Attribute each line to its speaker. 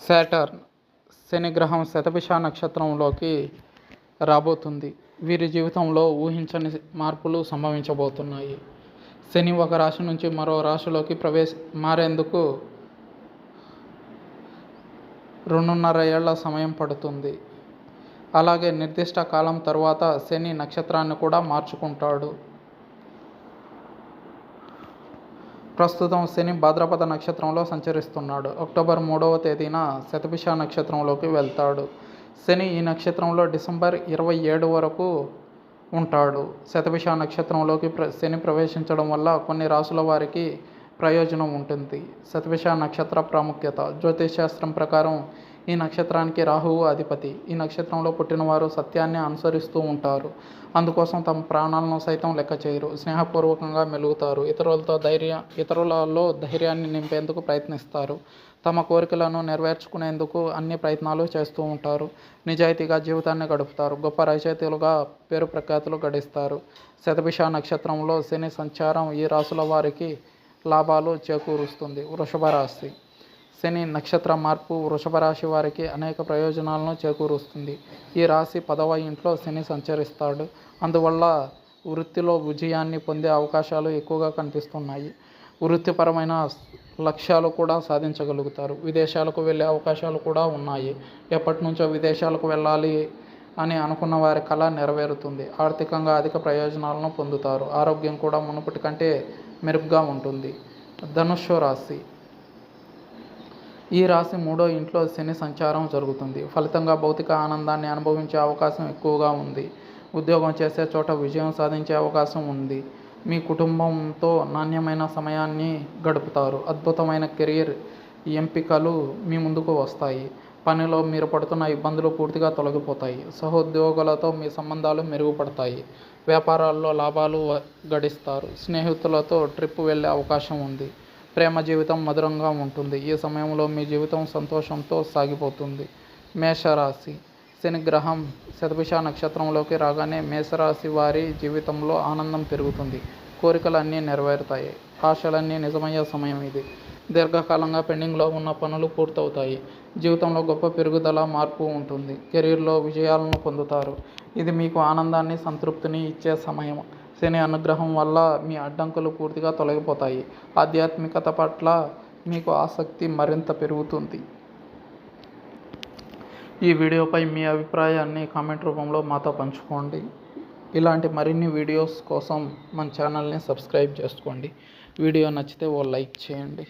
Speaker 1: Saturn శని గ్రహం శతభిష నక్షత్రంలోకి రాబోతుంది. వీరి జీవితంలో ఊహించని మార్పులు సంభవించబోతున్నాయి. శని ఒక రాశి నుంచి మరో రాశిలోకి మారేందుకు 2.5 ఏళ్ల సమయం పడుతుంది. అలాగే నిర్దిష్ట కాలం తరువాత శని నక్షత్రాన్ని కూడా మార్చుకుంటాడు. ప్రస్తుతం శని భాద్రపద నక్షత్రంలో సంచరిస్తున్నాడు. అక్టోబర్ 3వ తేదీన శతభిష నక్షత్రంలోకి వెళ్తాడు. శని ఈ నక్షత్రంలో డిసెంబర్ 27 వరకు ఉంటాడు. శతభిష నక్షత్రంలోకి శని ప్రవేశించడం వల్ల కొన్ని రాసుల వారికి ప్రయోజనం ఉంటుంది. శతభిష నక్షత్ర ప్రాముఖ్యత. జ్యోతిషశాస్త్రం ప్రకారం ఈ నక్షత్రానికి రాహువు అధిపతి. ఈ నక్షత్రంలో పుట్టినవారు సత్యాన్ని అనుసరిస్తూ ఉంటారు. అందుకోసం తమ ప్రాణాలను సైతం లెక్క చేయరు. స్నేహపూర్వకంగా మెలుగుతారు. ఇతరులలో ధైర్యాన్ని నింపేందుకు ప్రయత్నిస్తారు. తమ కోరికలను నెరవేర్చుకునేందుకు అన్ని ప్రయత్నాలు చేస్తూ ఉంటారు. నిజాయితీగా జీవితాన్ని గడుపుతారు. గొప్ప రచయితలుగా పేరు ప్రఖ్యాతులు గడిస్తారు. శతభిష నక్షత్రంలో శని సంచారం ఈ రాసుల వారికి లాభాలు చేకూరుస్తుంది. వృషభ రాశి. శని నక్షత్ర మార్పు వృషభ రాశి వారికి అనేక ప్రయోజనాలను చేకూరుస్తుంది. ఈ రాశి 10వ ఇంట్లో శని సంచరిస్తాడు. అందువల్ల వృత్తిలో విజయాన్ని పొందే అవకాశాలు ఎక్కువగా కనిపిస్తున్నాయి. వృత్తిపరమైన లక్ష్యాలు కూడా సాధించగలుగుతారు. విదేశాలకు వెళ్ళే అవకాశాలు కూడా ఉన్నాయి. ఎప్పటి నుంచో విదేశాలకు వెళ్ళాలి అని అనుకున్న వారి కళ నెరవేరుతుంది. ఆర్థికంగా అధిక ప్రయోజనాలను పొందుతారు. ఆరోగ్యం కూడా మునుపటి కంటే మెరుగ్గా ఉంటుంది. ధనుస్సు రాశి. ఈ రాశి 3వ ఇంట్లో శని సంచారం జరుగుతుంది. ఫలితంగా భౌతిక ఆనందాన్ని అనుభవించే అవకాశం ఎక్కువగా ఉంది. ఉద్యోగం చేసే చోట విజయం సాధించే అవకాశం ఉంది. మీ కుటుంబంతో నాణ్యమైన సమయాన్ని గడుపుతారు. అద్భుతమైన కెరీర్ ఎంపికలు మీ ముందుకు వస్తాయి. పనిలో మీరు పడుతున్న ఇబ్బందులు పూర్తిగా తొలగిపోతాయి. సహోద్యోగులతో మీ సంబంధాలు మెరుగుపడతాయి. వ్యాపారాల్లో లాభాలు గడిస్తారు. స్నేహితులతో ట్రిప్ వెళ్ళే అవకాశం ఉంది. ప్రేమ జీవితం మధురంగా ఉంటుంది. ఈ సమయంలో మీ జీవితం సంతోషంతో సాగిపోతుంది. మేషరాశి. శని గ్రహం శతభిష నక్షత్రంలోకి రాగానే మేషరాశి వారి జీవితంలో ఆనందం పెరుగుతుంది. కోరికలన్నీ నెరవేరుతాయి. ఆశలన్నీ నిజమయ్యే సమయం ఇది. దీర్ఘకాలంగా పెండింగ్లో ఉన్న పనులు పూర్తవుతాయి. జీవితంలో గొప్ప పెరుగుదల మార్పు ఉంటుంది. కెరీర్లో విజయాలను పొందుతారు. ఇది మీకు ఆనందాన్ని సంతృప్తిని ఇచ్చే సమయం. శని అనుగ్రహం వల్ల మీ అడ్డంకులు పూర్తిగా తొలగిపోతాయి. ఆధ్యాత్మికత పట్ల మీకు ఆసక్తి మరింత పెరుగుతుంది. ఈ వీడియోపై మీ అభిప్రాయాన్ని కామెంట్ రూపంలో మాతో పంచుకోండి. ఇలాంటి మరిన్ని వీడియోస్ కోసం మన ఛానల్ని సబ్స్క్రైబ్ చేసుకోండి. వీడియో నచ్చితే ఓ లైక్ చేయండి.